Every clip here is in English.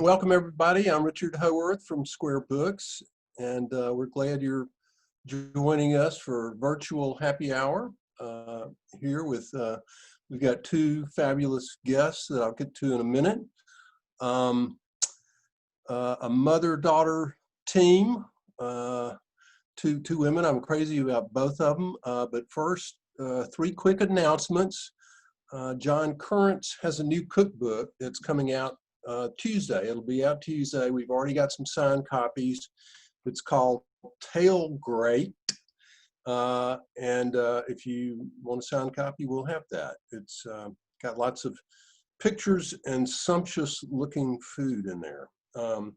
welcome everybody. I'm Richard Howarth from Square Books, and we're glad you're joining us for virtual happy hour here with, we've got two fabulous guests that I'll get to in a minute. A mother-daughter team, two women. I'm crazy about both of them, but first, three quick announcements. John Currents has a new cookbook that's coming out Tuesday. It'll be out Tuesday. We've already got some signed copies. It's called Tail Grate. If you want a signed copy, we'll have that. It's got lots of pictures and sumptuous looking food in there. On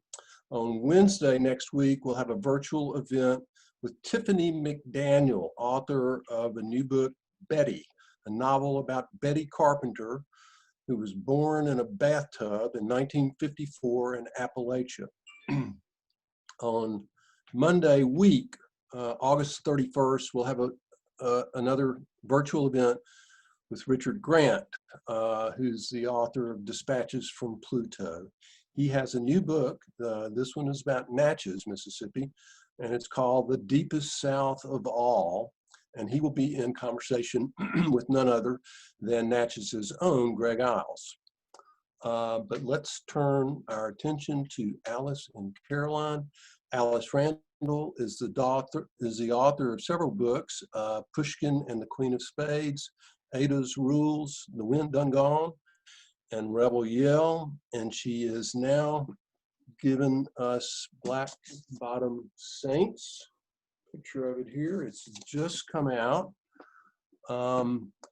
Wednesday next week, we'll have a virtual event with Tiffany McDaniel, author of a new book, Betty, a novel about Betty Carpenter, who was born in a bathtub in 1954 in Appalachia. On Monday week, August 31st, we'll have another virtual event with Richard Grant, who's the author of Dispatches from Pluto. He has a new book. This one is about Natchez, Mississippi, and it's called The Deepest South of All. And he will be in conversation with none other than Natchez's own Greg Iles. But let's turn our attention to Alice and Caroline. Alice Randall is the author of several books, Pushkin and the Queen of Spades, Ada's Rules, The Wind Done Gone, and Rebel Yell. And she is now given us Black Bottom Saints. Picture of it here. It's just come out. A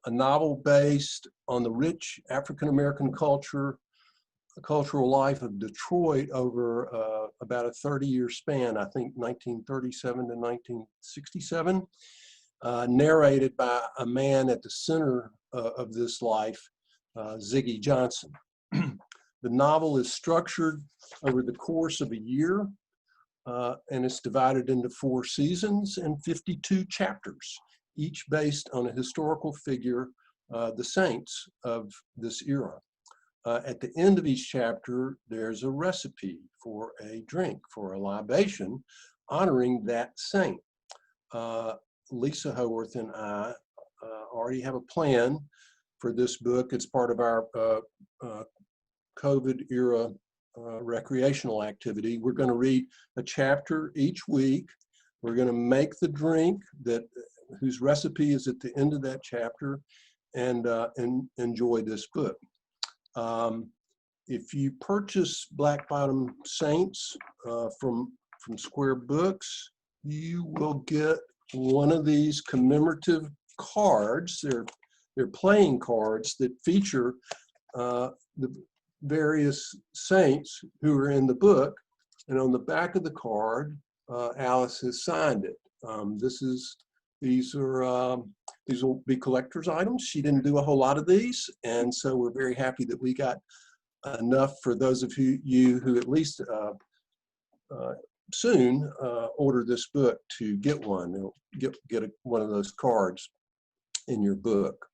novel based on the rich African-American culture, the cultural life of Detroit over about a 30-year span, I think 1937 to 1967, narrated by a man at the center of this life, Ziggy Johnson. The novel is structured over the course of a year, and it's divided into 4 seasons and 52 chapters, each based on a historical figure, the saints of this era. At the end of each chapter, there's a recipe for a drink, for a libation, honoring that saint. Lisa Howarth and I already have a plan for this book. It's part of our COVID era recreational activity. We're going to read a chapter each week. We're going to make the drink whose recipe is at the end of that chapter, and enjoy this book. If you purchase Black Bottom Saints from Square Books, you will get one of these commemorative cards. They're playing cards that feature the various saints who are in the book, and on the back of the card, Alice has signed it. These will be collector's items. She didn't do a whole lot of these, and so we're very happy that we got enough for those of you who at least soon order this book to get one. You'll get one of those cards in your book.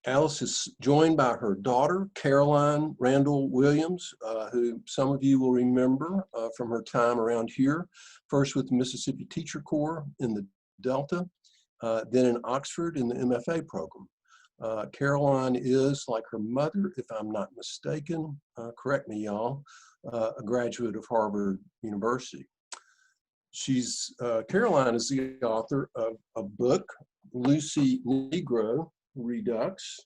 Alice is joined by her daughter, Caroline Randall Williams, who some of you will remember from her time around here, first with the Mississippi Teacher Corps in the Delta, then in Oxford in the MFA program. Caroline is, like her mother, if I'm not mistaken, correct me y'all, a graduate of Harvard University. Caroline is the author of a book, Lucy Negro Redux.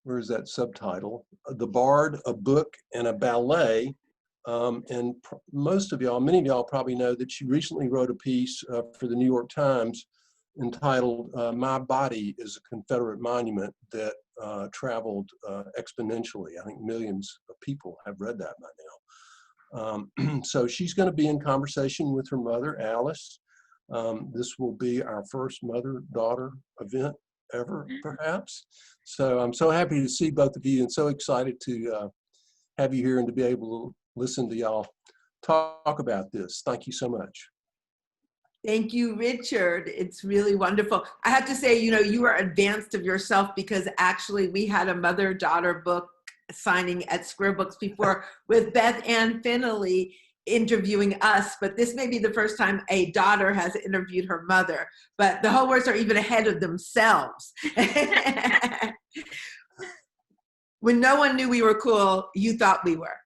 Where's that subtitle? The Bard, a Book, and a Ballet. Most of y'all, many of y'all probably know that she recently wrote a piece for the New York Times entitled My Body is a Confederate Monument that traveled exponentially. I think millions of people have read that by now. So she's going to be in conversation with her mother, Alice. This will be our first mother-daughter event ever, perhaps. So I'm so happy to see both of you and so excited to have you here and to be able to listen to y'all talk about this. Thank you so much. Thank you, Richard. It's really wonderful. I have to say, you were advanced of yourself because actually we had a mother-daughter book signing at Square Books before with Beth Ann Finley interviewing us, but this may be the first time a daughter has interviewed her mother, but the Howards are even ahead of themselves. When no one knew we were cool, you thought we were.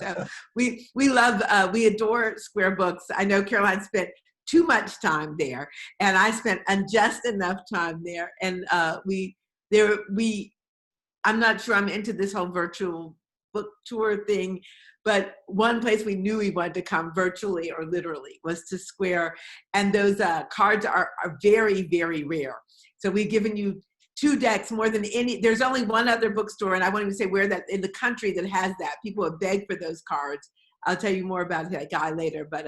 So we love, we adore Square Books. I know Caroline spent too much time there, and I spent just enough time there. And I'm not sure I'm into this whole virtual book tour thing, but one place we knew we wanted to come virtually or literally was to Square. And those cards are very, very rare. So we've given you 2 decks more than any. There's only one other bookstore, and I won't even say where that in the country that has that. People have begged for those cards. I'll tell you more about that guy later, but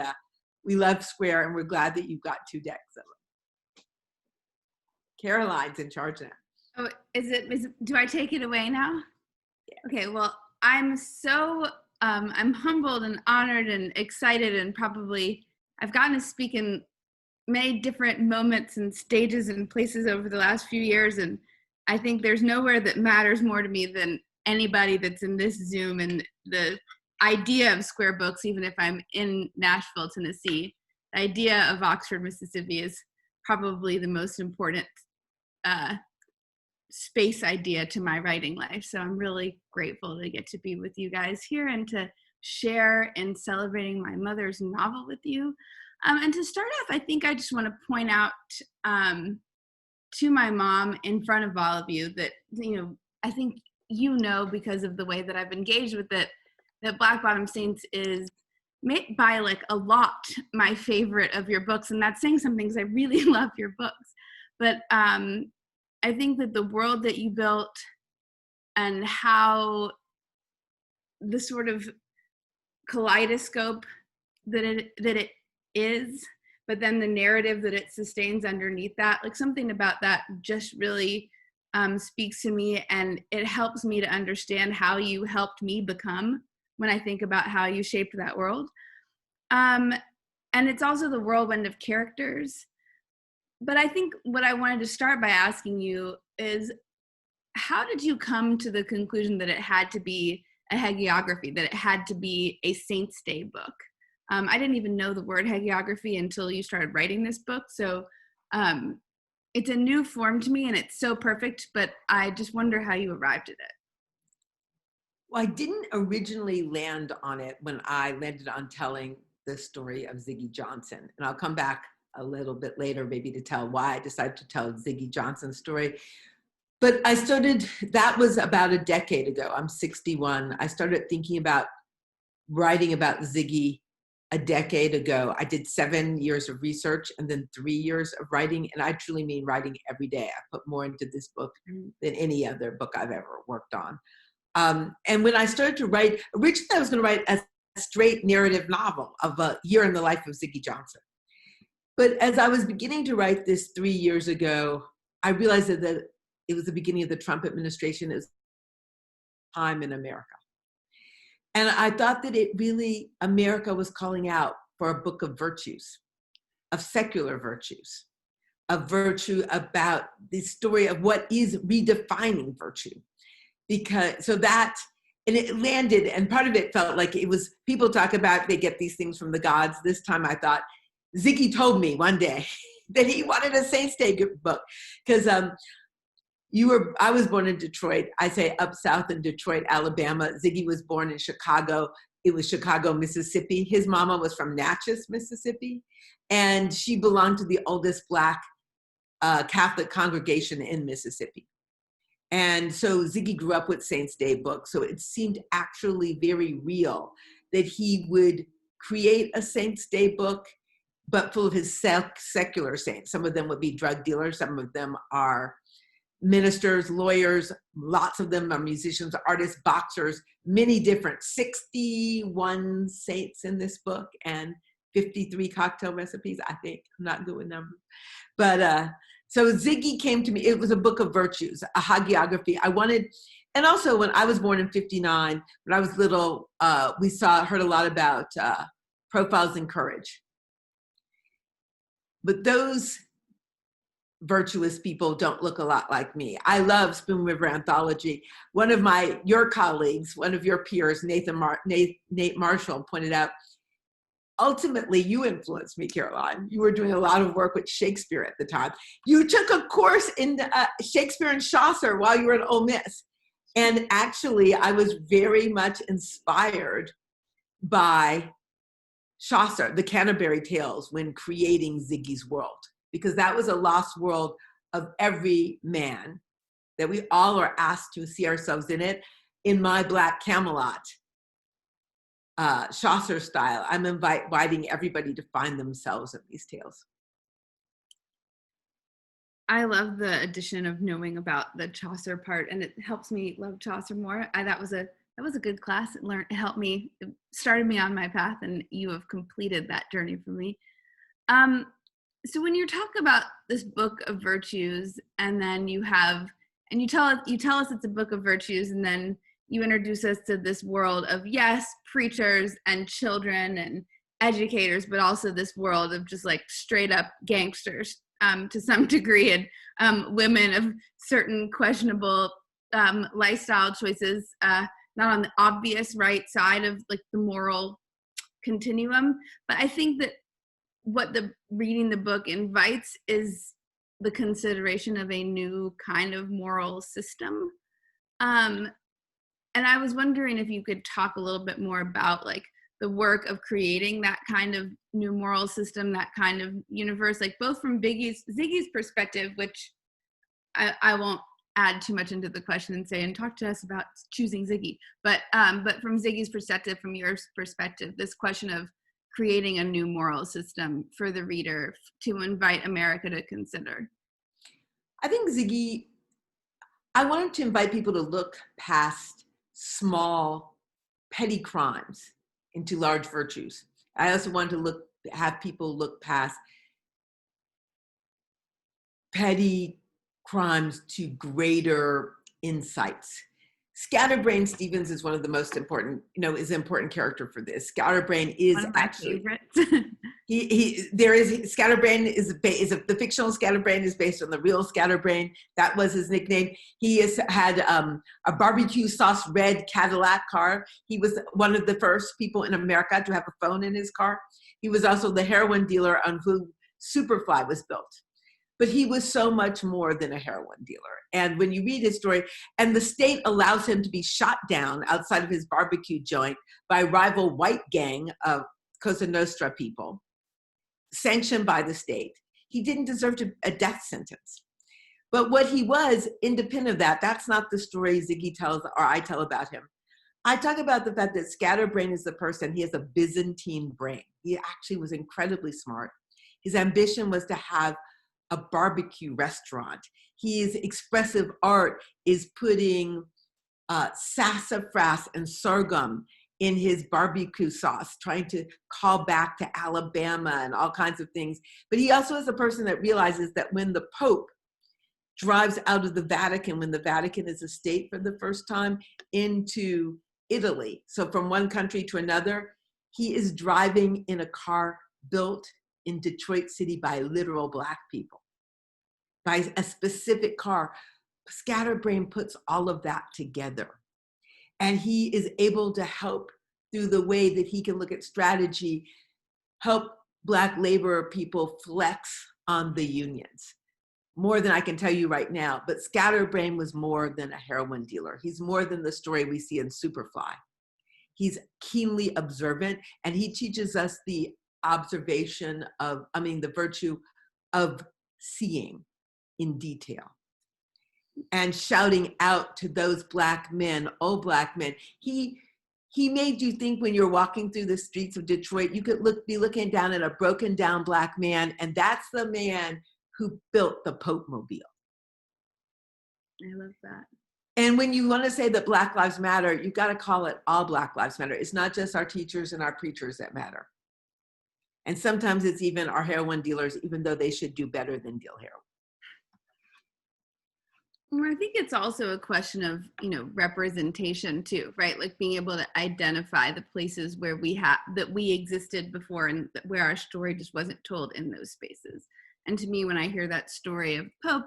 we love Square, and we're glad that you've got 2 decks of them. Caroline's in charge now. Oh, do I take it away now? Yeah. Okay, well, I'm so, I'm humbled and honored and excited, and probably I've gotten to speak in many different moments and stages and places over the last few years, and I think there's nowhere that matters more to me than anybody that's in this Zoom, and the idea of Square Books, even if I'm in Nashville, Tennessee, the idea of Oxford, Mississippi is probably the most important space idea to my writing life. So I'm really grateful to get to be with you guys here and to share in celebrating my mother's novel with you. And to start off, I think I just want to point out to my mom in front of all of you that, I think because of the way that I've engaged with it, that Black Bottom Saints is made by like a lot my favorite of your books. And that's saying something because I really love your books. But I think that the world that you built and how the sort of kaleidoscope that it is, but then the narrative that it sustains underneath that, like something about that just really speaks to me, and it helps me to understand how you helped me become when I think about how you shaped that world. And it's also the whirlwind of characters. But I think what I wanted to start by asking you is, how did you come to the conclusion that it had to be a hagiography, that it had to be a Saints' Day book? I didn't even know the word hagiography until you started writing this book. So it's a new form to me, and it's so perfect, but I just wonder how you arrived at it. Well, I didn't originally land on it when I landed on telling the story of Ziggy Johnson. And I'll come back a little bit later maybe to tell why I decided to tell Ziggy Johnson's story. But that was about a decade ago. I'm 61. I started thinking about writing about Ziggy a decade ago. I did 7 years of research and then 3 years of writing. And I truly mean writing every day. I put more into this book than any other book I've ever worked on. And when I started to write, originally I was going to write a straight narrative novel of a year in the life of Ziggy Johnson. But as I was beginning to write this 3 years ago, I realized that it was the beginning of the Trump administration. It was time in America. And I thought that America was calling out for a book of virtues, of secular virtues, of virtue about the story of what is redefining virtue. And it landed, and part of it felt like it was, people talk about, they get these things from the gods. This time I thought, Ziggy told me one day that he wanted a Saints' Day book, because I was born in Detroit. I say up south in Detroit, Alabama. Ziggy was born in Chicago. It was Chicago, Mississippi. His mama was from Natchez, Mississippi, and she belonged to the oldest Black Catholic congregation in Mississippi. And so Ziggy grew up with Saints' Day books. So it seemed actually very real that he would create a Saints' Day book, but full of his secular saints. Some of them would be drug dealers. Some of them are ministers, lawyers. Lots of them are musicians, artists, boxers, many different, 61 saints in this book and 53 cocktail recipes, I think. I'm not good with numbers. But so Ziggy came to me. It was a book of virtues, a hagiography. And also when I was born in 59, when I was little, we heard a lot about Profiles in Courage. But those virtuous people don't look a lot like me. I love Spoon River Anthology. One of your colleagues, one of your peers, Nate Marshall, pointed out, ultimately, you influenced me, Caroline. You were doing a lot of work with Shakespeare at the time. You took a course in Shakespeare and Chaucer while you were at Ole Miss. And actually, I was very much inspired by Chaucer, the Canterbury Tales, when creating Ziggy's world, because that was a lost world of every man that we all are asked to see ourselves in it. In my Black Camelot, Chaucer style, I'm inviting everybody to find themselves in these tales. I love the addition of knowing about the Chaucer part, and it helps me love Chaucer more. That was a good class. It helped me, it started me on my path, and you have completed that journey for me. So when you talk about this book of virtues, and then you tell us it's a book of virtues, and then you introduce us to this world of, yes, preachers and children and educators, but also this world of just like straight up gangsters to some degree, and women of certain questionable lifestyle choices, not on the obvious right side of like the moral continuum. But I think that what reading the book invites is the consideration of a new kind of moral system. And I was wondering if you could talk a little bit more about like the work of creating that kind of new moral system, that kind of universe, like both from Ziggy's perspective, which I won't add too much into the question and talk to us about choosing Ziggy, but from Ziggy's perspective, from your perspective, this question of creating a new moral system for the reader to invite America to consider. I think I wanted to invite people to look past small, petty crimes into large virtues. I also wanted to have people look past petty crimes to greater insights. Scatterbrain Stevens is one of the most important, is an important character for this. Scatterbrain is one of my actually favorites. Scatterbrain the fictional Scatterbrain is based on the real Scatterbrain. That was his nickname. He had a barbecue sauce red Cadillac car. He was one of the first people in America to have a phone in his car. He was also the heroin dealer on whom Superfly was built. But he was so much more than a heroin dealer. And when you read his story, and the state allows him to be shot down outside of his barbecue joint by a rival white gang of Cosa Nostra people, sanctioned by the state, he didn't deserve a death sentence. But what he was, independent of that, that's not the story Ziggy tells or I tell about him. I talk about the fact that Scatterbrain is the person, he has a Byzantine brain. He actually was incredibly smart. His ambition was to have a barbecue restaurant. His expressive art is putting sassafras and sorghum in his barbecue sauce, trying to call back to Alabama and all kinds of things. But he also is a person that realizes that when the Pope drives out of the Vatican, when the Vatican is a state for the first time, into Italy, so from one country to another, he is driving in a car built in Detroit City by literal Black people, by a specific car. Scatterbrain puts all of that together. And he is able to help through the way that he can look at strategy, help Black labor people flex on the unions. More than I can tell you right now, but Scatterbrain was more than a heroin dealer. He's more than the story we see in Superfly. He's keenly observant, and he teaches us the the virtue of seeing in detail and shouting out to those Black men, oh Black men. He made you think when you're walking through the streets of Detroit, you could be looking down at a broken down Black man, and that's the man who built the Pope Mobile. I love that. And when you want to say that Black Lives Matter, you've got to call it all Black Lives Matter. It's not just our teachers and our preachers that matter. And sometimes it's even our heroin dealers, even though they should do better than deal heroin. Well, I think it's also a question of, representation too, right? Like being able to identify the places where that we existed before and where our story just wasn't told in those spaces. And to me, when I hear that story of Pope,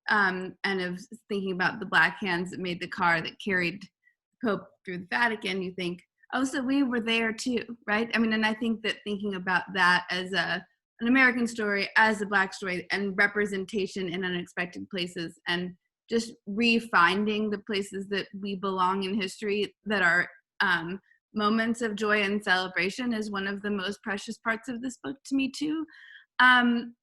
and of thinking about the black hands that made the car that carried the Pope through the Vatican, you think, oh, so we were there too, right? I mean, and I think that thinking about that as an American story, as a Black story, and representation in unexpected places, and just refinding the places that we belong in history that are moments of joy and celebration is one of the most precious parts of this book to me too. And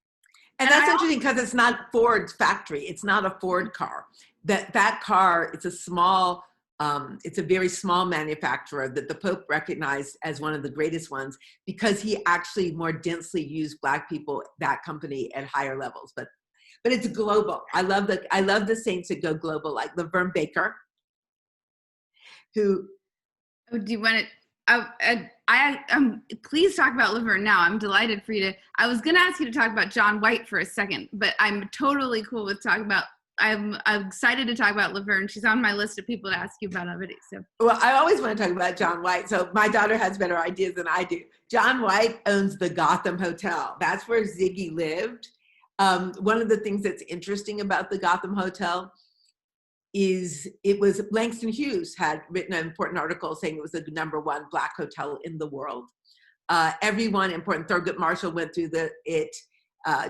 that's interesting because it's not Ford's factory. It's not a Ford car. That car, it's a very small manufacturer that the Pope recognized as one of the greatest ones because he actually more densely used Black people, that company, at higher levels. But it's global. I love the saints that go global, like Laverne Baker, who. Oh, do you want to? Please talk about Laverne now. I'm delighted for you to. I was going to ask you to talk about John White for a second, but I'm totally cool with talking about. I'm excited to talk about Laverne. She's on my list of people to ask you about already. So. Well, I always want to talk about John White. So my daughter has better ideas than I do. John White owns the Gotham Hotel. That's where Ziggy lived. One of the things that's interesting about the Gotham Hotel is it was Langston Hughes had written an important article saying it was the #1 Black hotel in the world. Everyone important, Thurgood Marshall went through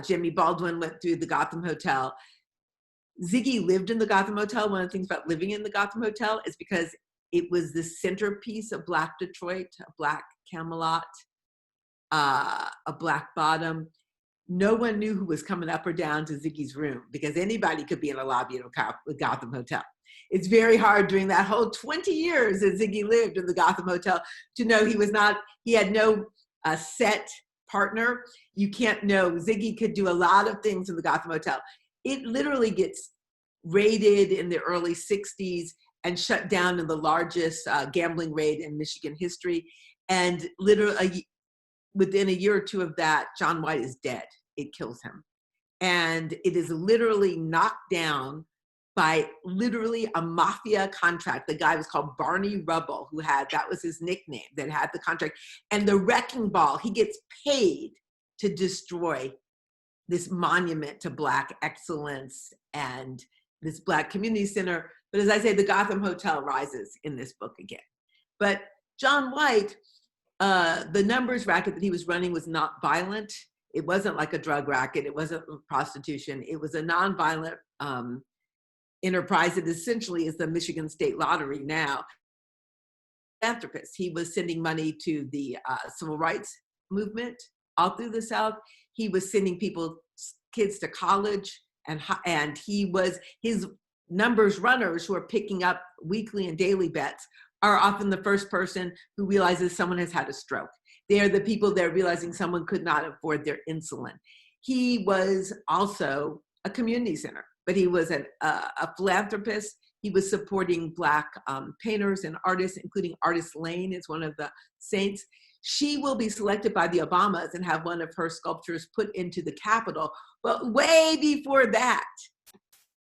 Jimmy Baldwin went through the Gotham Hotel. Ziggy lived in the Gotham Hotel. One of the things about living in the Gotham Hotel is because it was the centerpiece of Black Detroit, a Black Camelot, a Black Bottom. No one knew who was coming up or down to Ziggy's room because anybody could be in a lobby of the Gotham Hotel. It's very hard during that whole 20 years that Ziggy lived in the Gotham Hotel to know he had no set partner. You can't know. Ziggy could do a lot of things in the Gotham Hotel. It literally gets raided in the early 60s and shut down in the largest gambling raid in Michigan history. And literally within a year or two of that, John White is dead. It kills him. And it is literally knocked down by literally a mafia contract. The guy was called Barney Rubble, that was his nickname, that had the contract. And the wrecking ball, he gets paid to destroy this monument to Black excellence and this Black community center. But as I say, the Gotham Hotel rises in this book again. But John White, the numbers racket that he was running was not violent. It wasn't like a drug racket. It wasn't prostitution. It was a nonviolent enterprise that essentially is the Michigan State Lottery now. Philanthropist. He was sending money to the civil rights movement all through the South. He was sending kids to college, and his numbers runners who are picking up weekly and daily bets are often the first person who realizes someone has had a stroke. They are the people that are realizing someone could not afford their insulin. He was also a community center, but he was a philanthropist. He was supporting Black painters and artists, including Artist Lane is one of the saints. She will be selected by the Obamas and have one of her sculptures put into the Capitol. But way before that,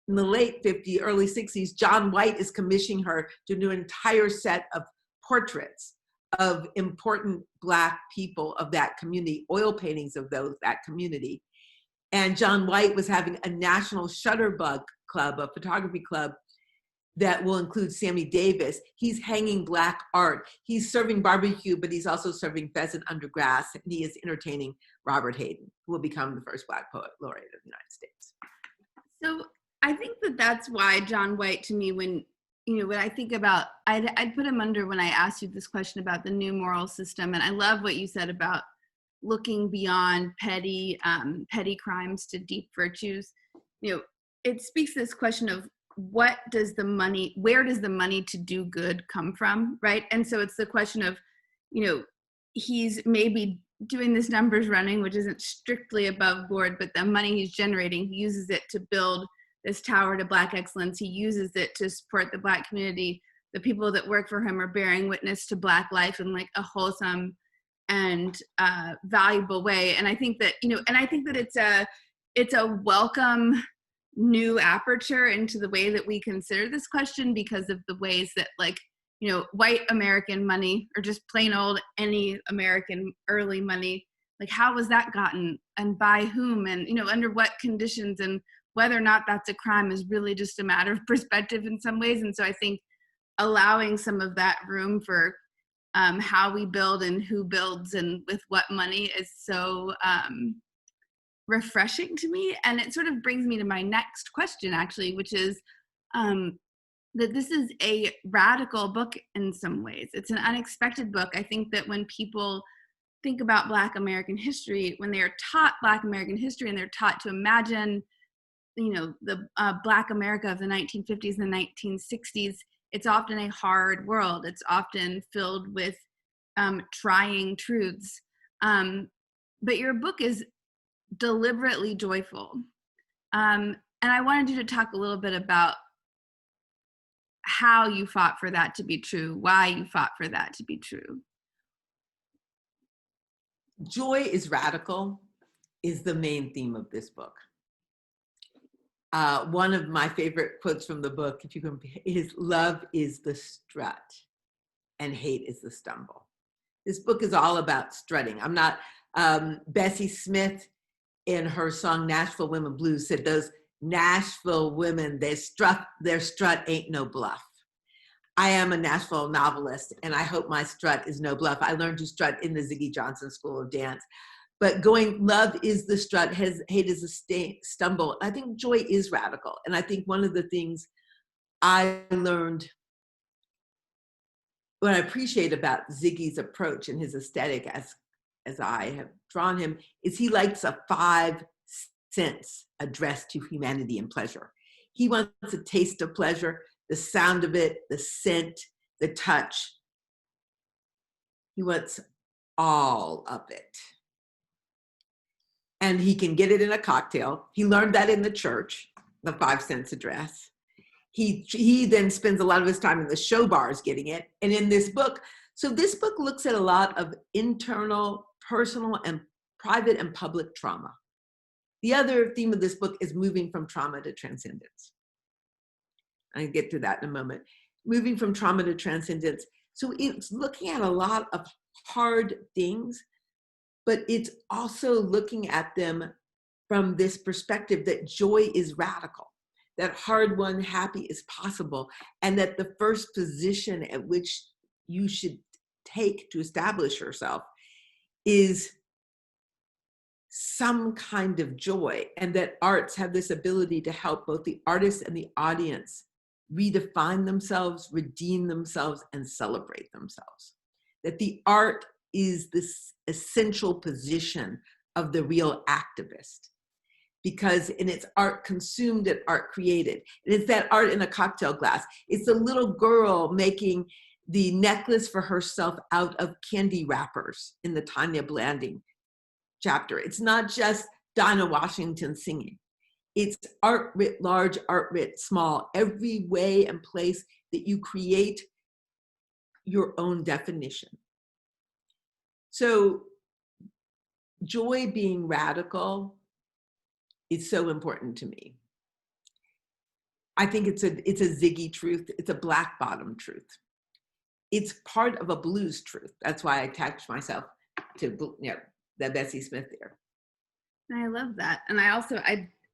in the late 50s, early 60s, John White is commissioning her to do an entire set of portraits of important Black people of that community, oil paintings of that community. And John White was having a national shutterbug club, a photography club that will include Sammy Davis. He's hanging Black art. He's serving barbecue, but he's also serving pheasant under grass. And he is entertaining Robert Hayden, who will become the first Black poet laureate of the United States. So I think that's why John White, to me, when I think about, I'd put him under when I asked you this question about the new moral system. And I love what you said about looking beyond petty crimes to deep virtues. It speaks to this question of where does the money to do good come from, right? And so it's the question of, he's maybe doing this numbers running, which isn't strictly above board, but the money he's generating, he uses it to build this tower to Black excellence. He uses it to support the Black community. The people that work for him are bearing witness to Black life in like a wholesome and valuable way. And I think that, it's a welcome new aperture into the way that we consider this question because of the ways that, like, you know, white American money, or just plain old any American early money, like, how was that gotten and by whom, and, you know, under what conditions, and whether or not that's a crime is really just a matter of perspective in some ways. And so I think allowing some of that room for how we build and who builds and with what money is so refreshing to me. And it sort of brings me to my next question, actually, which is that this is a radical book in some ways. It's an unexpected book. I think that when people think about Black American history, when they are taught Black American history and they're taught to imagine, you know, the Black America of the 1950s and the 1960s, it's often a hard world. It's often filled with trying truths. But your book is deliberately joyful. And I wanted you to talk a little bit about how you fought for that to be true, why you fought for that to be true. Joy is radical is the main theme of this book. One of my favorite quotes from the book, if you can, is love is the strut and hate is the stumble. This book is all about strutting. I'm not, Bessie Smith in her song Nashville Women Blues said those Nashville women, their strut ain't no bluff. I am a Nashville novelist and I hope my strut is no bluff. I learned to strut in the Ziggy Johnson School of Dance. But love is the strut, hate is a stumble. I think joy is radical. And I think one of the things I learned, what I appreciate about Ziggy's approach and his aesthetic as I have drawn him, is he likes a 5 sense addressed to humanity and pleasure. He wants a taste of pleasure, the sound of it, the scent, the touch. He wants all of it. And he can get it in a cocktail. He learned that in the church, the 5 sense address. He then spends a lot of his time in the show bars getting it. And in this book, so this book looks at a lot of internal, personal, and private and public trauma. The other theme of this book is moving from trauma to transcendence. I can get to that in a moment. Moving from trauma to transcendence. So it's looking at a lot of hard things, but it's also looking at them from this perspective that joy is radical, that hard won happy is possible, and that the first position at which you should take to establish yourself is some kind of joy, and that arts have this ability to help both the artist and the audience redefine themselves, redeem themselves, and celebrate themselves. That the art is this essential position of the real activist, because in its art consumed and art created. And it's that art in a cocktail glass. It's a little girl making the necklace for herself out of candy wrappers in the Tanya Blanding chapter. It's not just Dinah Washington singing. It's art writ large, art writ small, every way and place that you create your own definition. So joy being radical is so important to me. I think it's a Ziggy truth. It's a black bottom truth. It's part of a blues truth. That's why I attached myself to, that Bessie Smith there. I love that. And I also,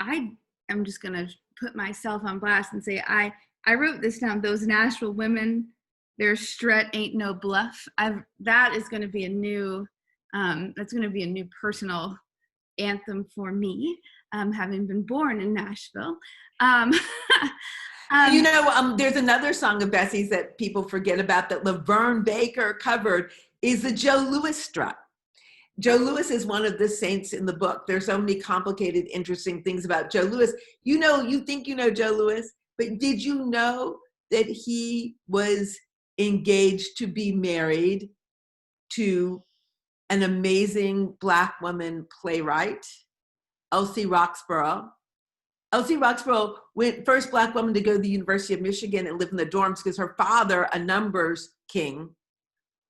I am just going to put myself on blast and say, I wrote this down, those Nashville women, their strut ain't no bluff. That is going to be a new, that's going to be a new personal anthem for me, having been born in Nashville. There's another song of Bessie's that people forget about that Laverne Baker covered, is the Joe Louis strut. Joe Louis is one of the saints in the book. There's so many complicated, interesting things about Joe Louis. You think you know Joe Louis, but did you know that he was engaged to be married to an amazing Black woman playwright, Elsie Roxborough? Elsie Roxborough went first Black woman to go to the University of Michigan and live in the dorms because her father, a numbers king,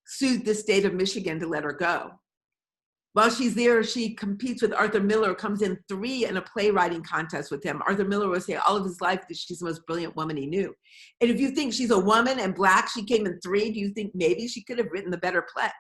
sued the state of Michigan to let her go. While she's there, she competes with Arthur Miller, comes in 3 in a playwriting contest with him. Arthur Miller will say all of his life that she's the most brilliant woman he knew. And if you think she's a woman and Black, she came in 3, do you think maybe she could have written the better play?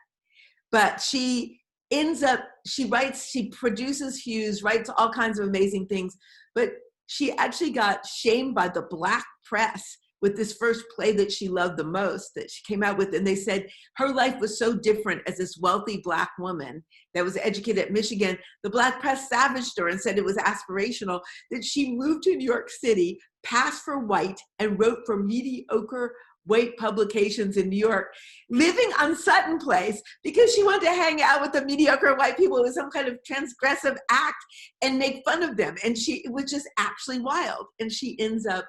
But she ends up, she writes, she produces Hughes, writes all kinds of amazing things, but she actually got shamed by the Black press with this first play that she loved the most that she came out with. And they said her life was so different as this wealthy Black woman that was educated at Michigan. The Black press savaged her and said it was aspirational, that she moved to New York City, passed for white, and wrote for mediocre white publications in New York, living on Sutton Place because she wanted to hang out with the mediocre white people. It was some kind of transgressive act and make fun of them. And it was just actually wild. And she ends up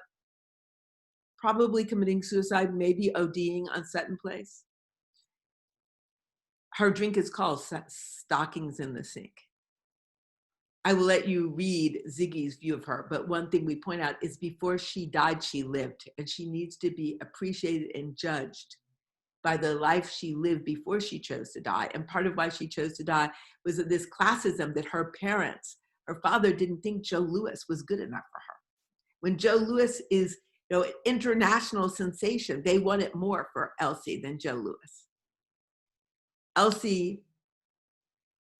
probably committing suicide, maybe ODing on Sutton Place. Her drink is called Stockings in the Sink. I will let you read Ziggy's view of her, but one thing we point out is before she died, she lived, and she needs to be appreciated and judged by the life she lived before she chose to die. And part of why she chose to die was that this classism that her parents, her father didn't think Joe Louis was good enough for her. When Joe Louis is, an international sensation, they wanted more for Elsie than Joe Louis. Elsie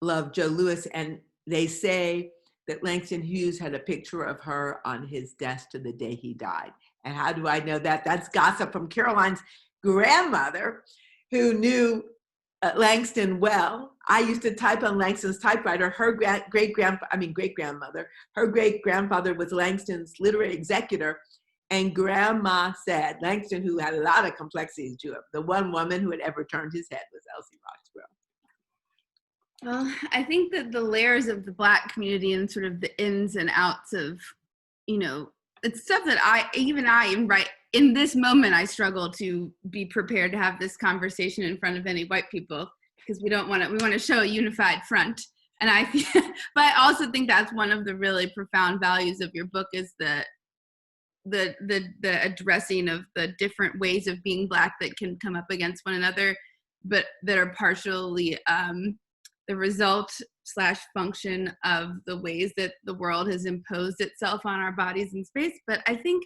loved Joe Louis, and they say that Langston Hughes had a picture of her on his desk to the day he died. And how do I know that? That's gossip from Caroline's grandmother, who knew Langston well. I used to type on Langston's typewriter. Her great-grandmother, her great-grandfather was Langston's literary executor. And Grandma said, Langston, who had a lot of complexities, the one woman who had ever turned his head was Elsie Roxburgh. Well, I think that the layers of the Black community and sort of the ins and outs of, it's stuff that in this moment, I struggle to be prepared to have this conversation in front of any white people because we want to show a unified front. And but I also think that's one of the really profound values of your book is the addressing of the different ways of being Black that can come up against one another, but that are partially the result / function of the ways that the world has imposed itself on our bodies and space. But I think,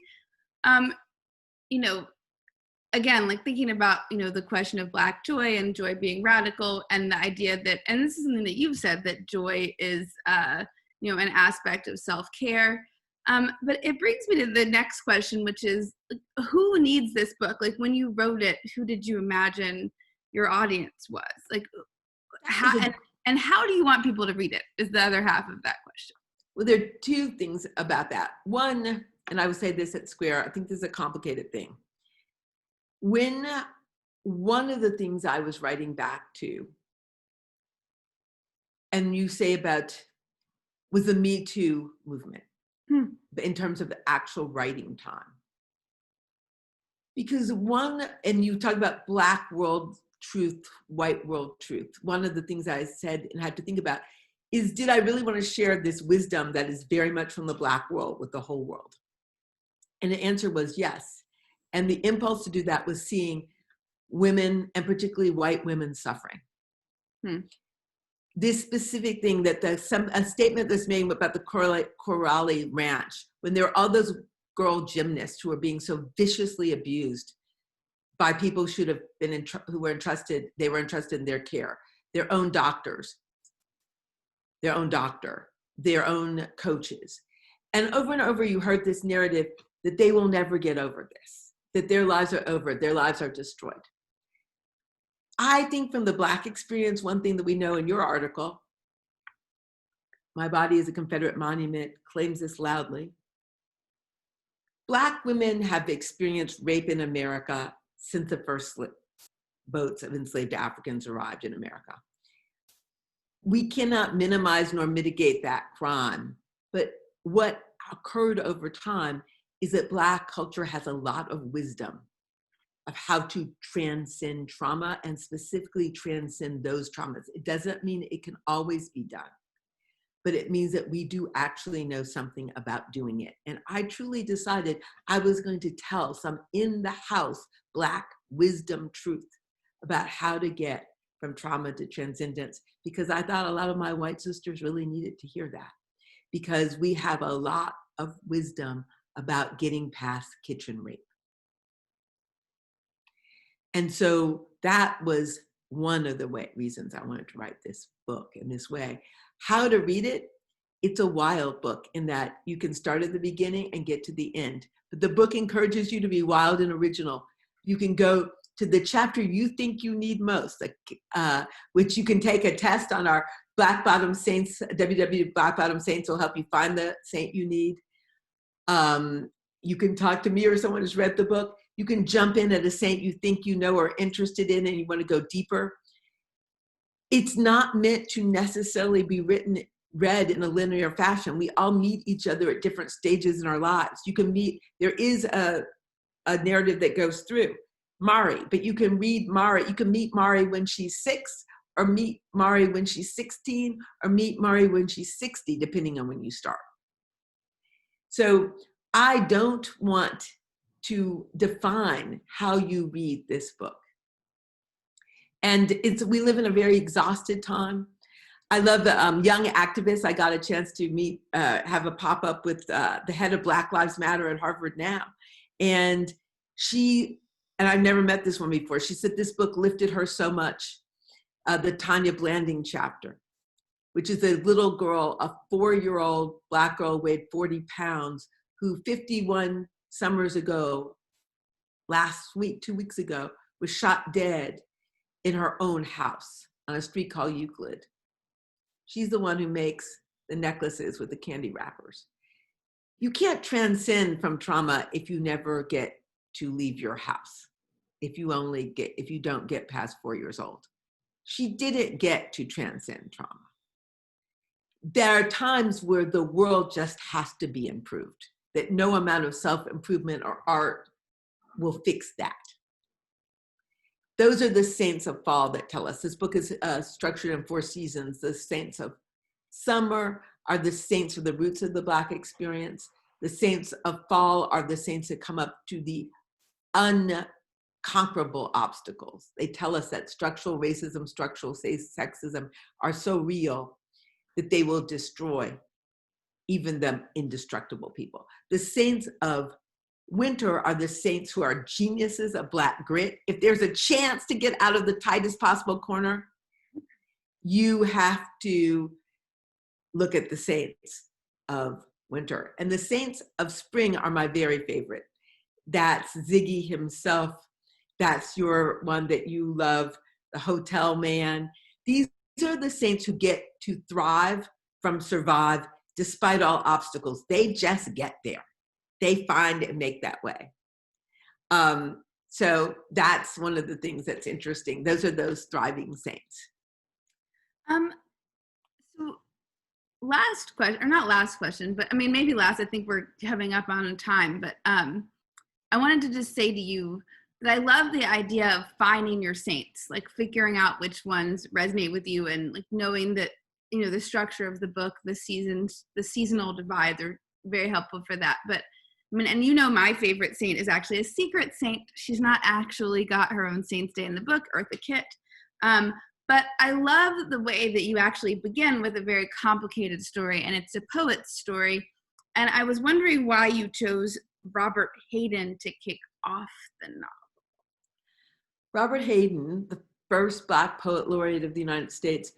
again, like thinking about, the question of Black joy and joy being radical and the idea that, and this is something that you've said, that joy is, an aspect of self-care. But it brings me to the next question, which is, who needs this book? Like when you wrote it, who did you imagine your audience was? Like, how do you want people to read it is the other half of that question. Well, there are 2 things about that. One, and I would say this at Square, I think this is a complicated thing. When one of the things I was writing back to, and you say about, was the Me Too movement. In terms of the actual writing time. Because and you talk about Black world truth, white world truth. One of the things I said and had to think about is, did I really want to share this wisdom that is very much from the Black world with the whole world? And the answer was yes. And the impulse to do that was seeing women, and particularly white women, suffering. This specific thing that a statement that's made about the Coralie Ranch, when there were all those girl gymnasts who were being so viciously abused by people who should have been who were entrusted in their care, their own doctors, their own doctor, their own coaches. And over you heard this narrative that they will never get over this, that their lives are over, their lives are destroyed. I think from the Black experience, one thing that we know in your article, My Body is a Confederate Monument, claims this loudly. Black women have experienced rape in America since the first boats of enslaved Africans arrived in America. We cannot minimize nor mitigate that crime, but what occurred over time is that Black culture has a lot of wisdom of how to transcend trauma and specifically transcend those traumas. It doesn't mean it can always be done, but it means that we do actually know something about doing it. And I truly decided I was going to tell some in the house Black wisdom truth about how to get from trauma to transcendence, because I thought a lot of my white sisters really needed to hear that, because we have a lot of wisdom about getting past kitchen rape. And so that was one of the reasons I wanted to write this book in this way. How to read it? It's a wild book in that you can start at the beginning and get to the end. But the book encourages you to be wild and original. You can go to the chapter you think you need most, which you can take a test on our Black Bottom Saints, Black Bottom Saints will help you find the saint you need. You can talk to me or someone who's read the book. You can jump in at a saint you think you know or interested in and you want to go deeper. It's not meant to necessarily be read in a linear fashion. We all meet each other at different stages in our lives. You can meet, there is a narrative that goes through Mari, but you can read Mari, you can meet Mari when she's 6, or meet Mari when she's 16, or meet Mari when she's 60, depending on when you start. So I don't want to define how you read this book. And we live in a very exhausted time. I love the young activists. I got a chance to meet, have a pop-up with the head of Black Lives Matter at Harvard now. And I've never met this one before. She said this book lifted her so much, the Tanya Blanding chapter, which is a little girl, a 4-year-old Black girl, weighed 40 pounds, who 51 summers ago, last week, 2 weeks ago, was shot dead in her own house on a street called Euclid. She's the one who makes the necklaces with the candy wrappers. You can't transcend from trauma if you never get to leave your house, if you don't get past 4 years old. She didn't get to transcend trauma. There are times where the world just has to be improved, that no amount of self-improvement or art will fix that. Those are the saints of fall that tell us. This book is structured in 4 seasons. The saints of summer are the saints of the roots of the Black experience. The saints of fall are the saints that come up to the unconquerable obstacles. They tell us that structural racism, structural sexism are so real that they will destroy even the indestructible people. The saints of winter are the saints who are geniuses of Black grit. If there's a chance to get out of the tightest possible corner, you have to look at the saints of winter. And the saints of spring are my very favorite. That's Ziggy himself. That's your one that you love, the hotel man. These are the saints who get to thrive from survive despite all obstacles. They just get there. They find and make that way. So that's one of the things that's interesting. Those are those thriving saints. So last question, or not last question, but I mean, maybe last, I think we're coming up on time, but I wanted to just say to you that I love the idea of finding your saints, like figuring out which ones resonate with you, and like knowing that, you know, the structure of the book, the seasonal divides are very helpful for that. But I mean, and you know, my favorite saint is actually a secret saint. She's not actually got her own saint's day in the book, Eartha Kitt. But I love the way that you actually begin with a very complicated story, and it's a poet's story. And I was wondering why you chose Robert Hayden to kick off the novel. Robert Hayden, the first Black poet laureate of the United States.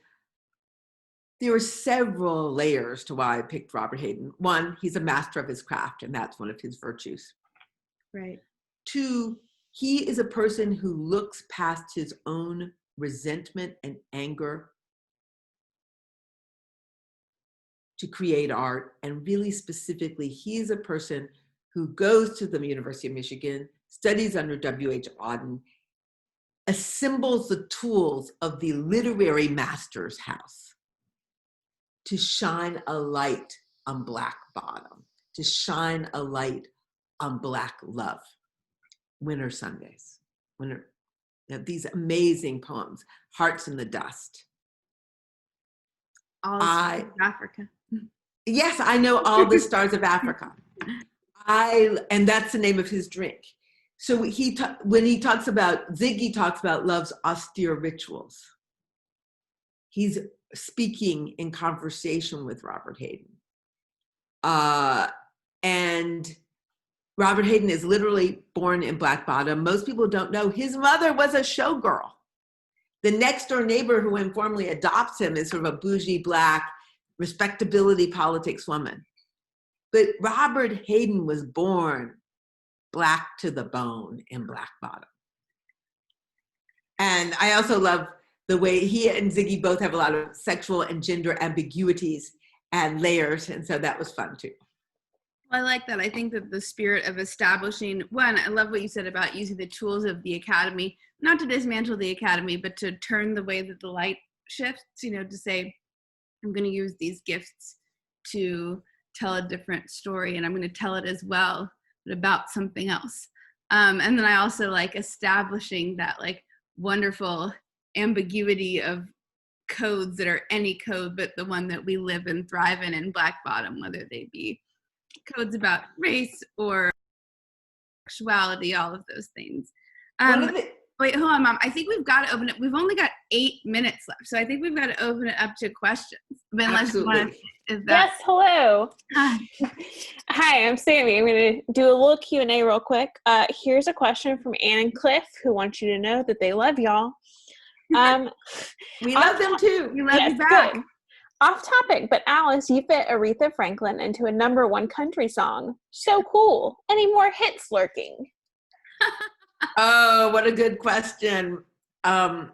There were several layers to why I picked Robert Hayden. 1, he's a master of his craft, and that's one of his virtues. Right. 2, he is a person who looks past his own resentment and anger to create art. And really specifically, he is a person who goes to the University of Michigan, studies under W.H. Auden, assembles the tools of the literary master's house to shine a light on Black bottom, to shine a light on Black love. Winter Sundays, these amazing poems, Hearts in the Dust. All Stars of Africa. Yes, I know All the Stars of Africa. And that's the name of his drink. So when he talks about, Ziggy talks about love's austere rituals. he's speaking in conversation with Robert Hayden. And Robert Hayden is literally born in Black Bottom. Most people don't know his mother was a showgirl. The next door neighbor who informally adopts him is sort of a bougie Black respectability politics woman. But Robert Hayden was born Black to the bone in Black Bottom. And I also love the way he and Ziggy both have a lot of sexual and gender ambiguities and layers. And so that was fun too. I like that. I think that the spirit of establishing, one, I love what you said about using the tools of the academy, not to dismantle the academy, but to turn the way that the light shifts, to say, I'm going to use these gifts to tell a different story, and I'm going to tell it as well, but about something else. And then I also like establishing that like wonderful ambiguity of codes that are any code, but the one that we live and thrive in Black Bottom, whether they be codes about race or sexuality, all of those things. Wait, hold on, Mom. I think we've got to open it. We've only got 8 minutes left, so I think we've got to open it up to questions. Absolutely. Yes, hello. Hi, I'm Sammy. I'm going to do a little Q&A real quick. Here's a question from Ann and Cliff, who want you to know that they love y'all. We love them too. We love you back. Good. Off topic, but Alice, you fit Aretha Franklin into a #1 country song. So cool. Any more hits lurking? Oh, what a good question. Not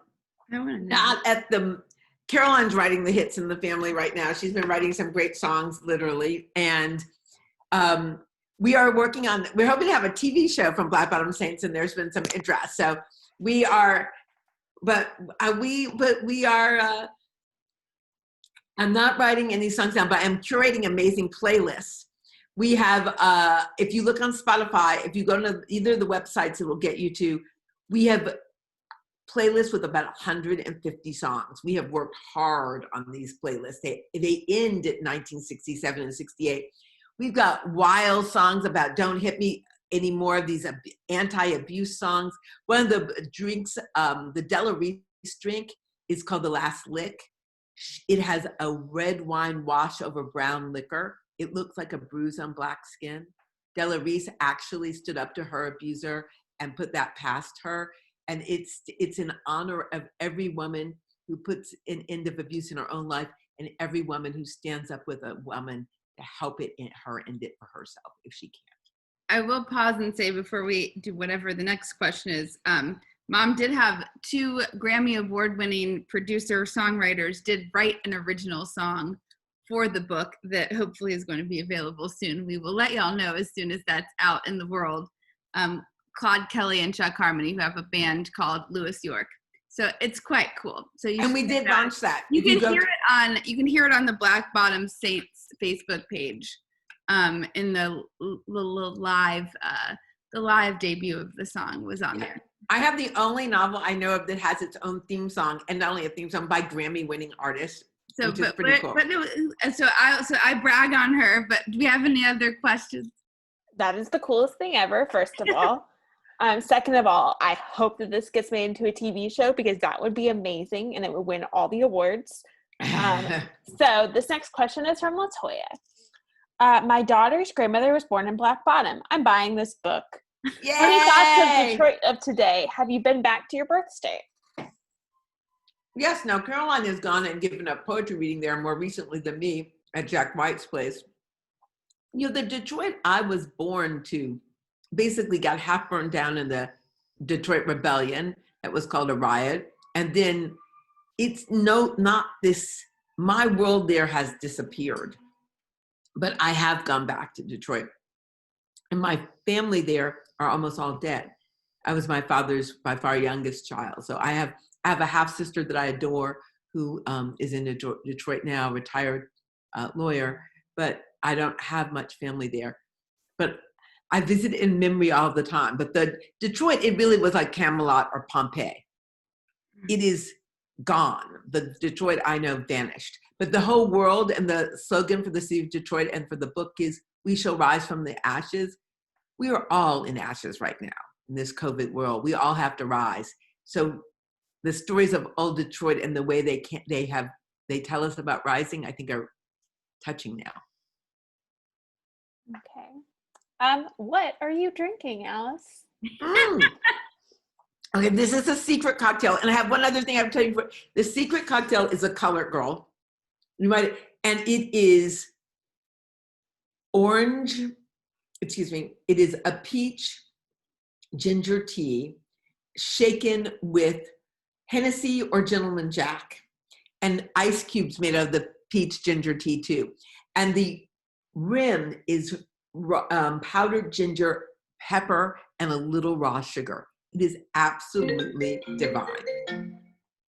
at the, Caroline's writing the hits in the family right now. She's been writing some great songs, literally. And we are working on, we're hoping to have a TV show from Black Bottom Saints, and there's been some interest. So we are, I'm not writing any songs down, but I'm curating amazing playlists. We have, if you look on Spotify, if you go to either of the websites, it will get you to, we have playlists with about 150 songs. We have worked hard on these playlists. They end at 1967 and 68. We've got wild songs about don't hit me anymore, these anti-abuse songs. One of the drinks, the Della Reese drink is called The Last Lick. It has a red wine wash over brown liquor. It looks like a bruise on Black skin. Della Reese actually stood up to her abuser and put that past her. And it's in honor of every woman who puts an end of abuse in her own life, and every woman who stands up with a woman to help her end it for herself if she can't. I will pause and say before we do whatever the next question is, Mom did have 2 Grammy Award-winning producer-songwriters did write an original song for the book that hopefully is going to be available soon. We will let y'all know as soon as that's out in the world. Claude Kelly and Chuck Harmony, who have a band called Lewis York. So it's quite cool. So we did launch that. You can hear it on the Black Bottom Saints Facebook page in the live debut of the song was on there. I have the only novel I know of that has its own theme song, and not only a theme song by Grammy-winning artists. So, which is pretty cool. So I brag on her. But do we have any other questions? That is the coolest thing ever. First of all, second of all, I hope that this gets made into a TV show, because that would be amazing, and it would win all the awards. So this next question is from Latoya. My daughter's grandmother was born in Black Bottom. I'm buying this book. Yay! What are your thoughts of Detroit of today? Have you been back to your birth state? Yes, now Caroline has gone and given a poetry reading there more recently than me at Jack White's place. The Detroit I was born to basically got half burned down in the Detroit Rebellion. That was called a riot. And then it's not this, my world there has disappeared. But I have gone back to Detroit. And my family there are almost all dead. I was my father's by far youngest child. So I have a half sister that I adore who is in Detroit now, retired lawyer, but I don't have much family there. But I visit in memory all the time. But the Detroit, it really was like Camelot or Pompeii. It is gone. The Detroit I know vanished. But the whole world, and the slogan for the city of Detroit and for the book is, we shall rise from the ashes. We are all in ashes right now in this COVID world. We all have to rise. So the stories of old Detroit and the way they tell us about rising, I think are touching now. Okay. What are you drinking, Alice? Okay, this is a secret cocktail. And I have one other thing I have to tell you. The secret cocktail is a Colored Girl. And it is it is a peach ginger tea shaken with Hennessy or Gentleman Jack and ice cubes made out of the peach ginger tea too. And the rim is powdered ginger, pepper, and a little raw sugar. It is absolutely divine.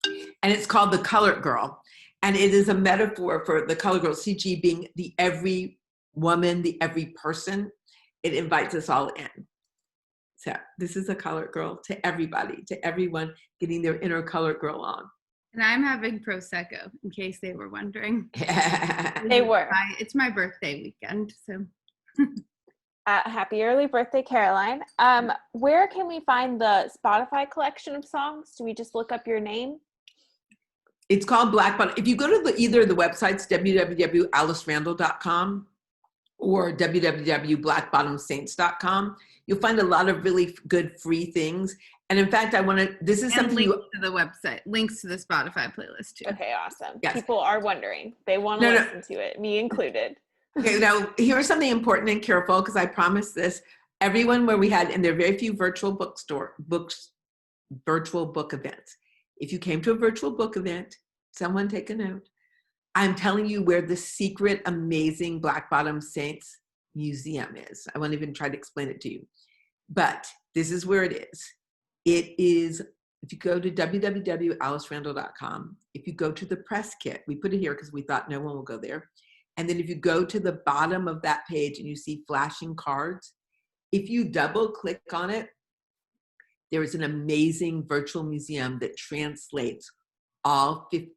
And it's called the Colored Girl. And it is a metaphor for the Colored Girl, CG being the every woman, the every person. It invites us all in. So this is a Colored Girl to everybody, to everyone getting their inner Colored Girl on. And I'm having Prosecco, in case they were wondering. They were. It's my birthday weekend, so. Happy early birthday, Caroline. Where can we find the Spotify collection of songs? Do we just look up your name? It's called Black Bottom. If you go to either of the websites, www.alicerandall.com or www.blackbottomsaints.com, you'll find a lot of really good free things. And in fact, this is something links to the website, links to the Spotify playlist too. Okay, awesome. Yes. People are wondering. They want to listen to it, me included. Okay, now here's something important and careful, because I promise this. Everyone where we had, and there are very few virtual book events. If you came to a virtual book event, someone take a note. I'm telling you where the secret, amazing Black Bottom Saints Museum is. I won't even try to explain it to you. But this is where it is. It is, if you go to www.alicerandall.com, if you go to the press kit, we put it here because we thought no one will go there. And then if you go to the bottom of that page and you see flashing cards, if you double click on it, there is an amazing virtual museum that translates all the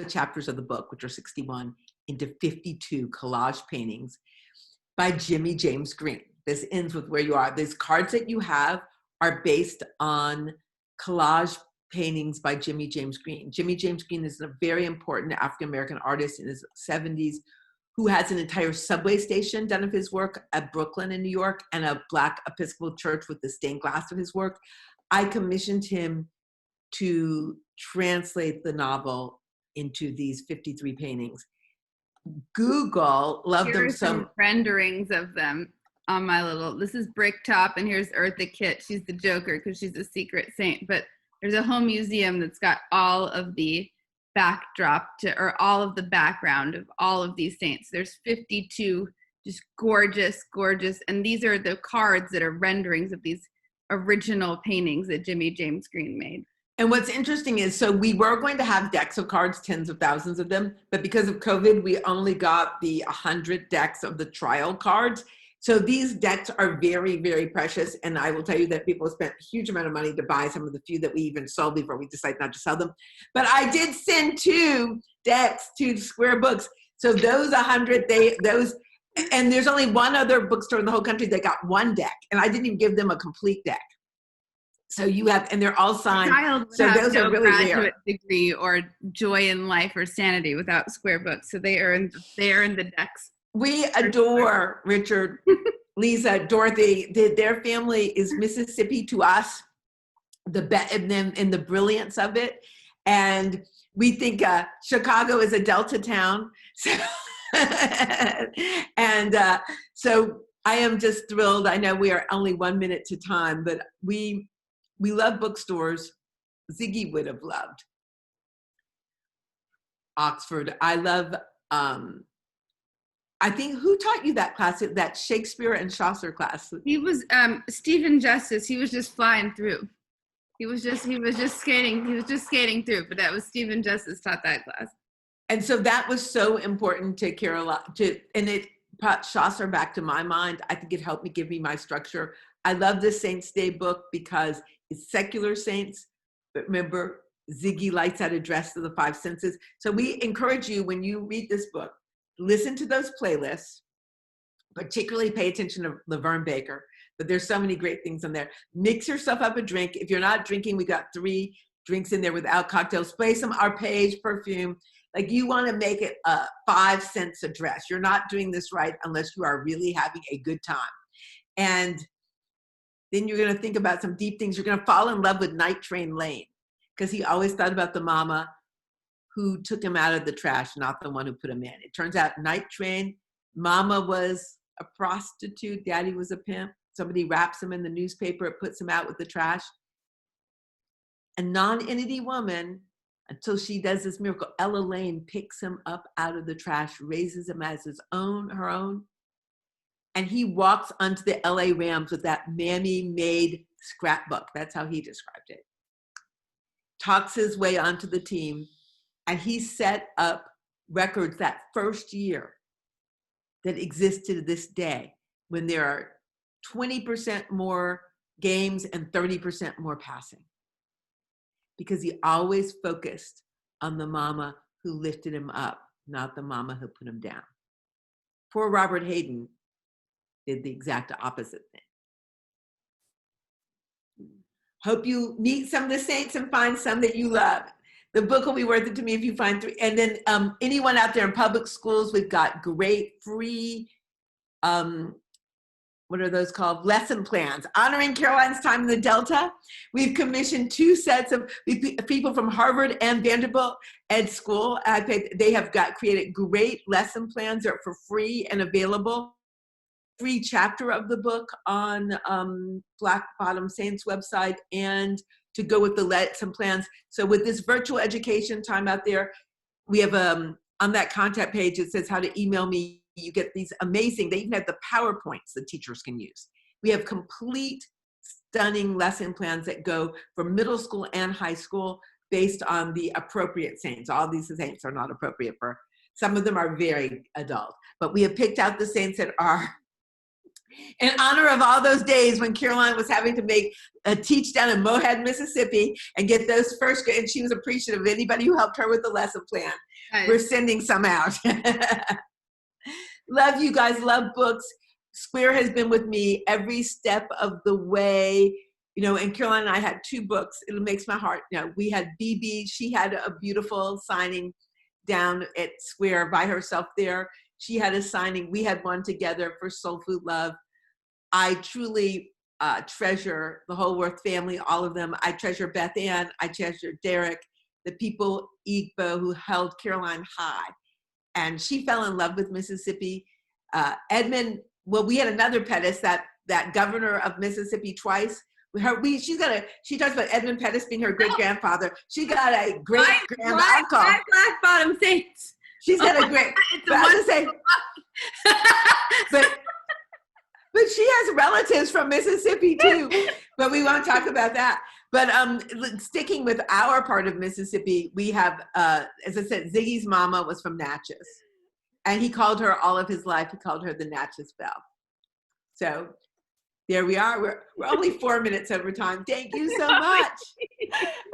chapters of the book, which are 61, into 52 collage paintings by Jimmy James Green. This ends with where you are. These cards that you have are based on collage paintings by Jimmy James Green. Jimmy James Green is a very important African-American artist in his 70s who has an entire subway station done of his work at Brooklyn in New York and a Black Episcopal church with the stained glass of his work. I commissioned him to translate the novel into these 53 paintings. Google loved them so. Some renderings of them on my this is Bricktop, and here's Eartha Kitt. She's the Joker because she's a secret saint, but there's a whole museum that's got all of the or all of the background of all of these saints. There's 52 just gorgeous, and these are the cards that are renderings of these original paintings that Jimmy James Green made. And what's interesting is, so we were going to have decks of cards, tens of thousands of them, but because of COVID, we only got the 100 decks of the trial cards. So these decks are very, very precious. And I will tell you that people spent a huge amount of money to buy some of the few that we even sold before we decided not to sell them. But I did send 2 decks to Square Books. So those 100, and there's only one other bookstore in the whole country that got 1 deck. And I didn't even give them a complete deck. So you have, and they're all signed. So those are really rare. Degree or joy in life or sanity without Square Books. So they are in the decks. We adore Richard, Lisa, Dorothy. Their family is Mississippi to us, and the brilliance of it. And we think Chicago is a Delta town. So, so I am just thrilled. I know we are only 1 minute to time, but we love bookstores. Ziggy would have loved Oxford. I love, I think, who taught you that class, that Shakespeare and Chaucer class? He was Stephen Justice. He was just flying through. He was just skating through, but that was Stephen Justice taught that class. And so that was so important to Caroline, and it brought Chaucer back to my mind. I think it helped me give me my structure. I love this Saints Day book because it's secular saints, but remember, Ziggy Light's Out Address to the 5 Senses. So we encourage you, when you read this book, listen to those playlists, particularly pay attention to Laverne Baker, but there's so many great things on there. Mix yourself up a drink. If you're not drinking, we got 3 drinks in there without cocktails. Spray some Arpege perfume. Like, you want to make it 5 cents a dress. You're not doing this right unless you are really having a good time. And then you're going to think about some deep things. You're going to fall in love with Night Train Lane, because he always thought about the mama who took him out of the trash, not the one who put him in. It turns out Night Train, mama was a prostitute, daddy was a pimp. Somebody wraps him in the newspaper, it puts him out with the trash. A non-entity woman, until she does this miracle, Ella Lane picks him up out of the trash, raises him as her own. And he walks onto the LA Rams with that Mammy-made scrapbook. That's how he described it. Talks his way onto the team, and he set up records that first year that exist to this day, when there are 20% more games and 30% more passing. Because he always focused on the mama who lifted him up, not the mama who put him down. Poor Robert Hayden did the exact opposite thing. Hope you meet some of the saints and find some that you love. The book will be worth it to me if you find 3. And then anyone out there in public schools, we've got great free, what are those called? Lesson plans. Honoring Caroline's time in the Delta. We've commissioned 2 sets of people from Harvard and Vanderbilt Ed School. They have created great lesson plans that are for free and available. Free chapter of the book on Black Bottom Saints website, and to go with the lesson plans. So with this virtual education time out there, we have on that contact page, it says how to email me. You get these amazing, they even have the PowerPoints the teachers can use. We have complete, stunning lesson plans that go for middle school and high school based on the appropriate saints. All these saints are not appropriate for, some of them are very adult, but we have picked out the saints that are in honor of all those days when Caroline was having to teach down in Mohead, Mississippi, and get those first grade, and she was appreciative of anybody who helped her with the lesson plan. Nice. We're sending some out. Love you guys, love books. Square has been with me every step of the way, and Caroline and I had 2 books. It makes my heart, we had BB, she had a beautiful signing down at Square by herself there. She had a signing, we had one together for Soul Food Love. I truly treasure the whole Worth family, all of them. I treasure Beth Ann, I treasure Derek, the people, Igbo, who held Caroline high. And she fell in love with Mississippi. Edmund, we had another Pettis, that governor of Mississippi twice. She talks about Edmund Pettis being her great-grandfather. She got a great-granduncle. Black Bottom Saints. She's got a great, but she has relatives from Mississippi too, but we won't talk about that. But sticking with our part of Mississippi, we have, as I said, Ziggy's mama was from Natchez, and he called her all of his life. He called her the Natchez Belle. So there we are. We're only 4 minutes over time. Thank you so much.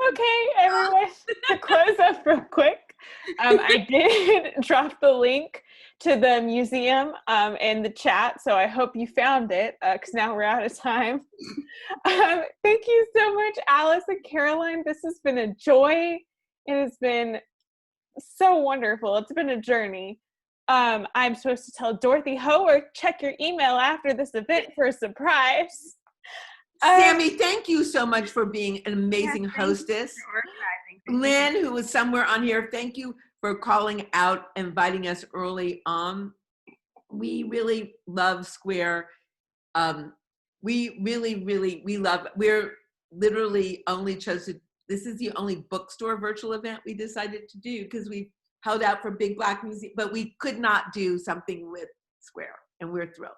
Okay, everyone, to close up real quick, I did drop the link to the museum in the chat, so I hope you found it, because now we're out of time. Thank you so much, Alice and Caroline. This has been a joy. It has been so wonderful. It's been a journey. I'm supposed to tell Dorothy Ho or check your email after this event for a surprise. Sammy, thank you so much for being an amazing hostess. Lynn, who was somewhere on here, thank you for calling out, inviting us early on. We really love Square. We we're literally only chosen, this is the only bookstore virtual event we decided to do, because we held out for Big Black Museum, but we could not do something with Square, and we're thrilled.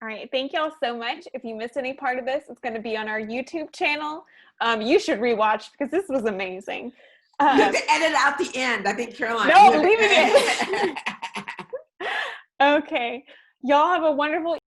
All right, thank y'all so much. If you missed any part of this, it's going to be on our YouTube channel. You should rewatch, because this was amazing. You have to edit out the end. I think Caroline. No, leave it in. Okay. Y'all have a wonderful